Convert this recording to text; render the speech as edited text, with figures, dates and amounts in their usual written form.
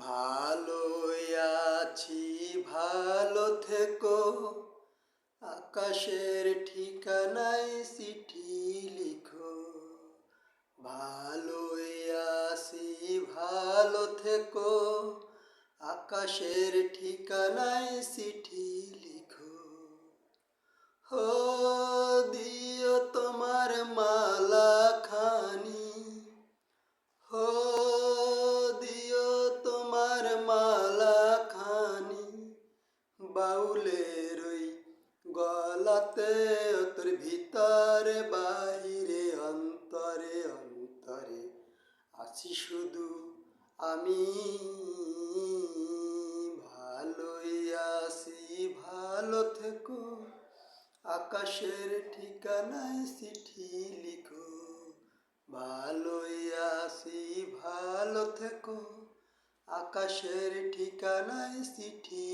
ভালোই আছি, ভালো থেকো। আকাশের ঠিকানায় চিঠি লিখো। ভালোই আছি, ভালো থেকো। আকাশের ঠিকানায় চিঠি লিখো। হো দিও তোমার মালা খানি, হো দিও তোমার মালা খানি। বাউলের ওই গলাতে, তোর ভিতরে বাহিরে অন্তরে অন্তরে আছি শুধু আমি। ভালোই আছি, ভালো থেকো। আকাশের ঠিকানায় চিঠি লিখো। ভালোই আছি, ভালো থেকো। আকাশের ঠিকানায় চিঠি